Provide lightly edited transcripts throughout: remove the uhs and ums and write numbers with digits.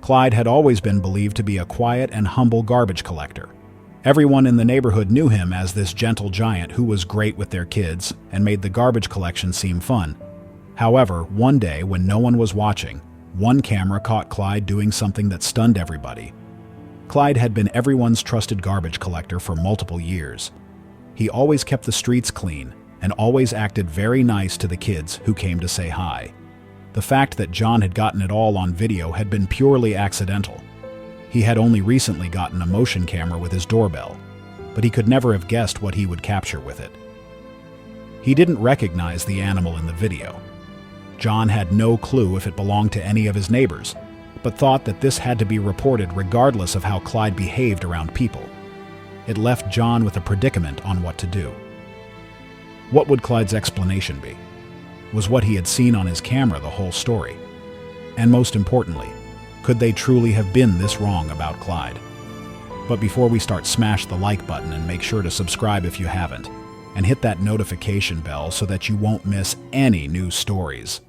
Clyde had always been believed to be a quiet and humble garbage collector. Everyone in the neighborhood knew him as this gentle giant who was great with their kids and made the garbage collection seem fun. However, one day when no one was watching, one camera caught Clyde doing something that stunned everybody. Clyde had been everyone's trusted garbage collector for multiple years. He always kept the streets clean and always acted very nice to the kids who came to say hi. The fact that John had gotten it all on video had been purely accidental. He had only recently gotten a motion camera with his doorbell, but he could never have guessed what he would capture with it. He didn't recognize the animal in the video. John had no clue if it belonged to any of his neighbors, but thought that this had to be reported regardless of how Clyde behaved around people. It left John with a predicament on what to do. What would Clyde's explanation be? Was what he had seen on his camera the whole story? And most importantly, could they truly have been this wrong about Clyde? But before we start, smash the like button and make sure to subscribe if you haven't, and hit that notification bell so that you won't miss any new stories.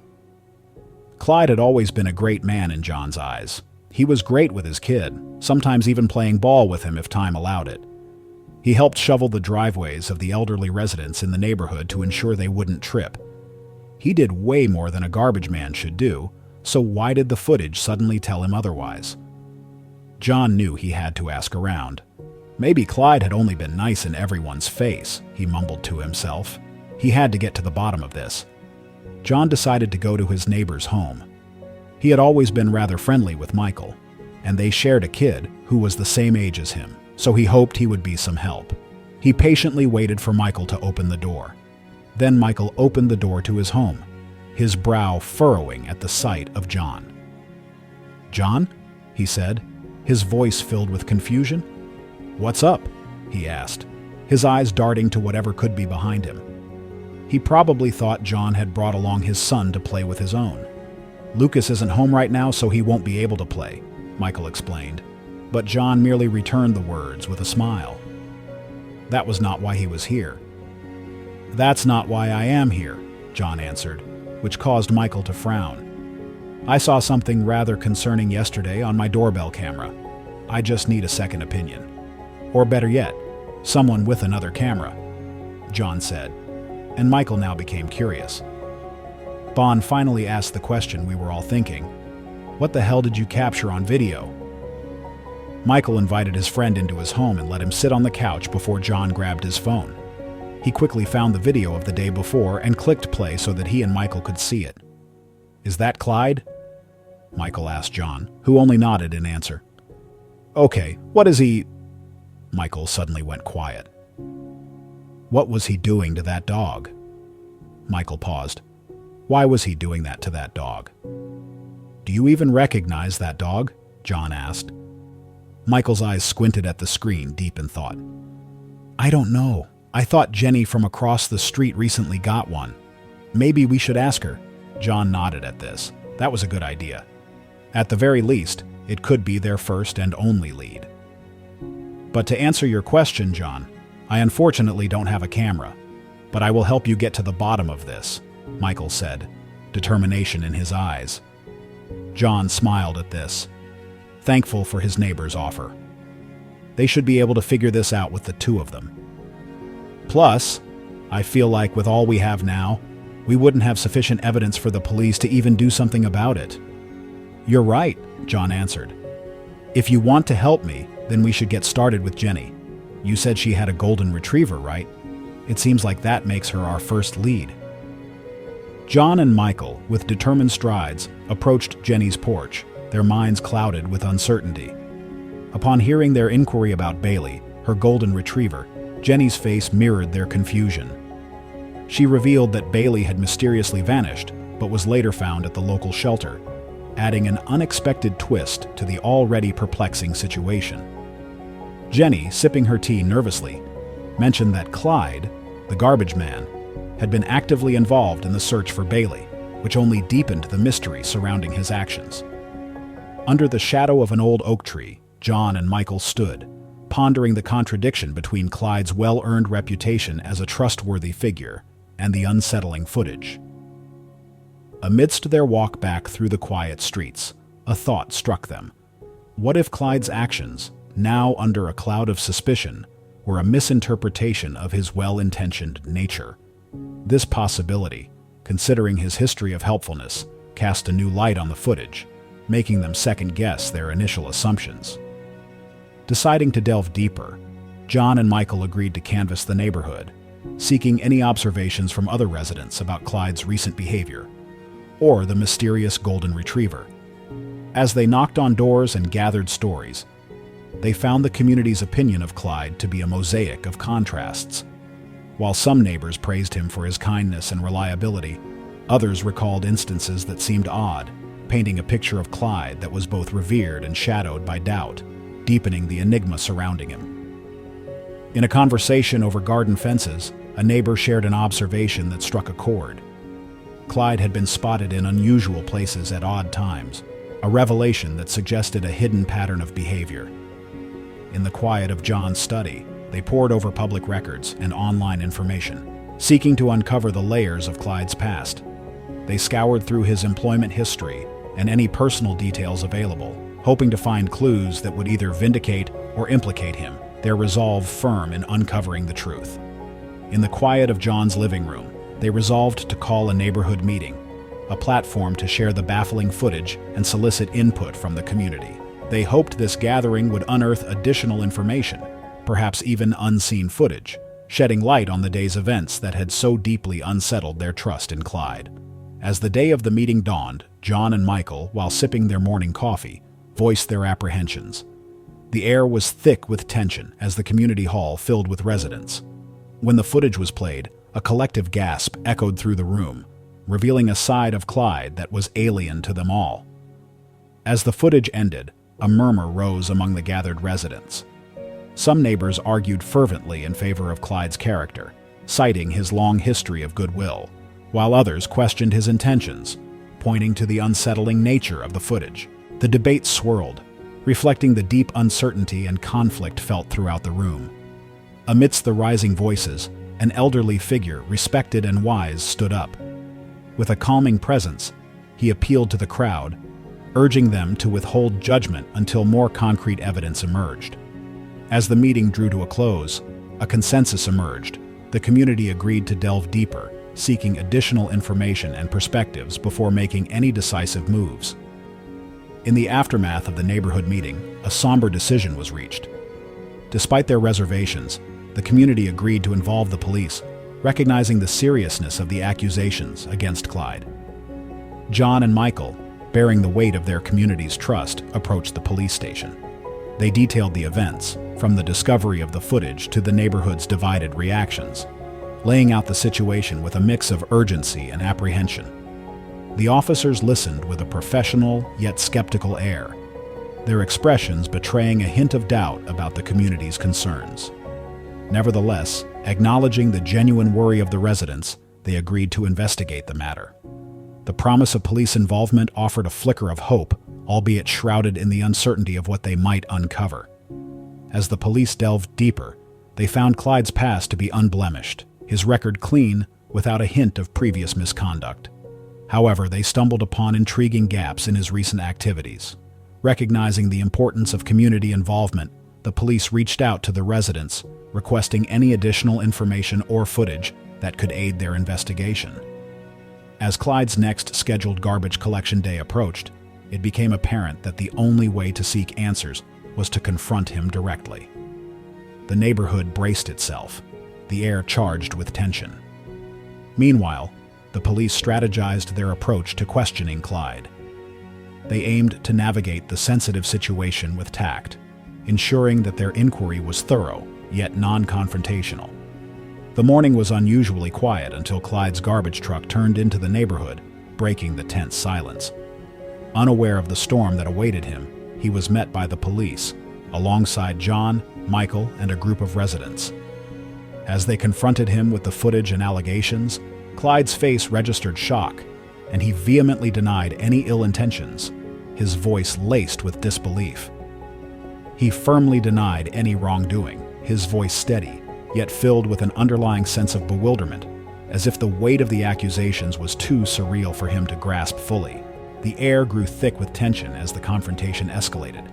Clyde had always been a great man in John's eyes. He was great with his kid, sometimes even playing ball with him if time allowed it. He helped shovel the driveways of the elderly residents in the neighborhood to ensure they wouldn't trip. He did way more than a garbage man should do, so why did the footage suddenly tell him otherwise? John knew he had to ask around. Maybe Clyde had only been nice in everyone's face, he mumbled to himself. He had to get to the bottom of this. John decided to go to his neighbor's home. He had always been rather friendly with Michael, and they shared a kid who was the same age as him, so he hoped he would be some help. He patiently waited for Michael to open the door. Then Michael opened the door to his home, his brow furrowing at the sight of John. "John?" he said, his voice filled with confusion. "What's up?" he asked, his eyes darting to whatever could be behind him. He probably thought John had brought along his son to play with his own. "Lucas isn't home right now, so he won't be able to play," Michael explained, but John merely returned the words with a smile. That was not why he was here. "That's not why I am here," John answered, which caused Michael to frown. "I saw something rather concerning yesterday on my doorbell camera. I just need a second opinion. Or better yet, someone with another camera," John said, and Michael now became curious. Bond finally asked the question we were all thinking. "What the hell did you capture on video?" Michael invited his friend into his home and let him sit on the couch before John grabbed his phone. He quickly found the video of the day before and clicked play so that he and Michael could see it. "Is that Clyde?" Michael asked John, who only nodded in answer. "Okay, what is he—" Michael suddenly went quiet. "What was he doing to that dog?" Michael paused. "Why was he doing that to that dog?" "Do you even recognize that dog?" John asked. Michael's eyes squinted at the screen, deep in thought. "I don't know. I thought Jenny from across the street recently got one. Maybe we should ask her." John nodded at this. That was a good idea. At the very least, it could be their first and only lead. "But to answer your question, John, I unfortunately don't have a camera, but I will help you get to the bottom of this," Michael said, determination in his eyes. John smiled at this, thankful for his neighbor's offer. They should be able to figure this out with the two of them. Plus, I feel like with all we have now, we wouldn't have sufficient evidence for the police to even do something about it. "You're right," John answered. "If you want to help me, then we should get started with Jenny. You said she had a golden retriever, right? It seems like that makes her our first lead." John and Michael, with determined strides, approached Jenny's porch, their minds clouded with uncertainty. Upon hearing their inquiry about Bailey, her golden retriever, Jenny's face mirrored their confusion. She revealed that Bailey had mysteriously vanished, but was later found at the local shelter, adding an unexpected twist to the already perplexing situation. Jenny, sipping her tea nervously, mentioned that Clyde, the garbage man, had been actively involved in the search for Bailey, which only deepened the mystery surrounding his actions. Under the shadow of an old oak tree, John and Michael stood, pondering the contradiction between Clyde's well-earned reputation as a trustworthy figure and the unsettling footage. Amidst their walk back through the quiet streets, a thought struck them, What if Clyde's actions, now under a cloud of suspicion, were a misinterpretation of his well-intentioned nature? This possibility, considering his history of helpfulness, cast a new light on the footage, making them second-guess their initial assumptions. Deciding to delve deeper, John and Michael agreed to canvass the neighborhood, seeking any observations from other residents about Clyde's recent behavior, or the mysterious golden retriever. As they knocked on doors and gathered stories, they found the community's opinion of Clyde to be a mosaic of contrasts. While some neighbors praised him for his kindness and reliability, others recalled instances that seemed odd, painting a picture of Clyde that was both revered and shadowed by doubt, deepening the enigma surrounding him. In a conversation over garden fences, a neighbor shared an observation that struck a chord. Clyde had been spotted in unusual places at odd times, a revelation that suggested a hidden pattern of behavior. In the quiet of John's study, they pored over public records and online information, seeking to uncover the layers of Clyde's past. They scoured through his employment history and any personal details available, hoping to find clues that would either vindicate or implicate him, their resolve firm in uncovering the truth. In the quiet of John's living room, they resolved to call a neighborhood meeting, a platform to share the baffling footage and solicit input from the community. They hoped this gathering would unearth additional information, perhaps even unseen footage, shedding light on the day's events that had so deeply unsettled their trust in Clyde. As the day of the meeting dawned, John and Michael, while sipping their morning coffee, voiced their apprehensions. The air was thick with tension as the community hall filled with residents. When the footage was played, a collective gasp echoed through the room, revealing a side of Clyde that was alien to them all. As the footage ended, a murmur rose among the gathered residents. Some neighbors argued fervently in favor of Clyde's character, citing his long history of goodwill, while others questioned his intentions, pointing to the unsettling nature of the footage. The debate swirled, reflecting the deep uncertainty and conflict felt throughout the room. Amidst the rising voices, an elderly figure, respected and wise, stood up. With a calming presence, he appealed to the crowd, urging them to withhold judgment until more concrete evidence emerged. As the meeting drew to a close, a consensus emerged. The community agreed to delve deeper, seeking additional information and perspectives before making any decisive moves. In the aftermath of the neighborhood meeting, a somber decision was reached. Despite their reservations, the community agreed to involve the police, recognizing the seriousness of the accusations against Clyde. John and Michael, bearing the weight of their community's trust, approached the police station. They detailed the events, from the discovery of the footage to the neighborhood's divided reactions, laying out the situation with a mix of urgency and apprehension. The officers listened with a professional yet skeptical air, their expressions betraying a hint of doubt about the community's concerns. Nevertheless, acknowledging the genuine worry of the residents, they agreed to investigate the matter. The promise of police involvement offered a flicker of hope, albeit shrouded in the uncertainty of what they might uncover. As the police delved deeper, they found Clyde's past to be unblemished, his record clean, without a hint of previous misconduct. However, they stumbled upon intriguing gaps in his recent activities. Recognizing the importance of community involvement, the police reached out to the residents, requesting any additional information or footage that could aid their investigation. As Clyde's next scheduled garbage collection day approached, it became apparent that the only way to seek answers was to confront him directly. The neighborhood braced itself, the air charged with tension. Meanwhile, the police strategized their approach to questioning Clyde. They aimed to navigate the sensitive situation with tact, ensuring that their inquiry was thorough, yet non-confrontational. The morning was unusually quiet until Clyde's garbage truck turned into the neighborhood, breaking the tense silence. Unaware of the storm that awaited him, he was met by the police, alongside John, Michael, and a group of residents. As they confronted him with the footage and allegations, Clyde's face registered shock, and he vehemently denied any ill intentions, his voice laced with disbelief. He firmly denied any wrongdoing, his voice steady, yet filled with an underlying sense of bewilderment, as if the weight of the accusations was too surreal for him to grasp fully. The air grew thick with tension as the confrontation escalated.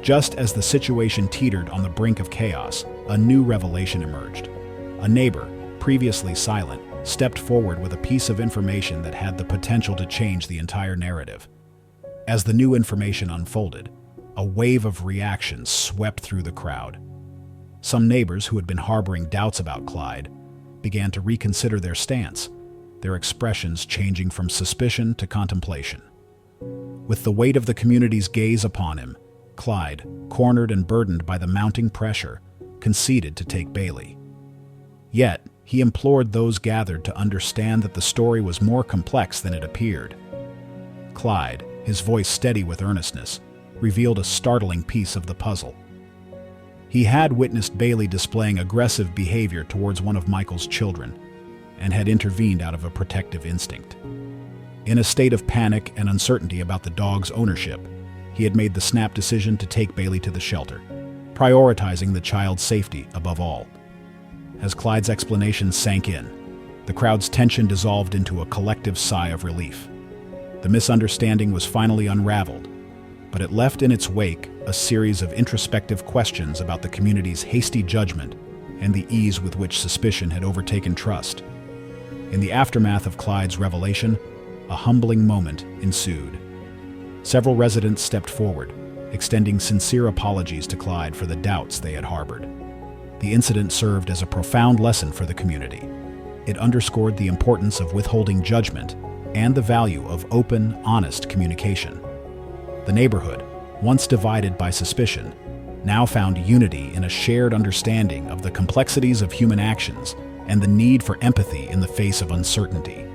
Just as the situation teetered on the brink of chaos, a new revelation emerged. A neighbor, previously silent, stepped forward with a piece of information that had the potential to change the entire narrative. As the new information unfolded, a wave of reactions swept through the crowd. Some neighbors who had been harboring doubts about Clyde began to reconsider their stance, their expressions changing from suspicion to contemplation. With the weight of the community's gaze upon him, Clyde, cornered and burdened by the mounting pressure, conceded to take Bailey. Yet, he implored those gathered to understand that the story was more complex than it appeared. Clyde, his voice steady with earnestness, revealed a startling piece of the puzzle. He had witnessed Bailey displaying aggressive behavior towards one of Michael's children and had intervened out of a protective instinct. In a state of panic and uncertainty about the dog's ownership, he had made the snap decision to take Bailey to the shelter, prioritizing the child's safety above all. As Clyde's explanation sank in, the crowd's tension dissolved into a collective sigh of relief. The misunderstanding was finally unraveled, but it left in its wake a series of introspective questions about the community's hasty judgment and the ease with which suspicion had overtaken trust. In the aftermath of Clyde's revelation, a humbling moment ensued. Several residents stepped forward, extending sincere apologies to Clyde for the doubts they had harbored. The incident served as a profound lesson for the community. It underscored the importance of withholding judgment and the value of open, honest communication. The neighborhood, once divided by suspicion, now found unity in a shared understanding of the complexities of human actions and the need for empathy in the face of uncertainty.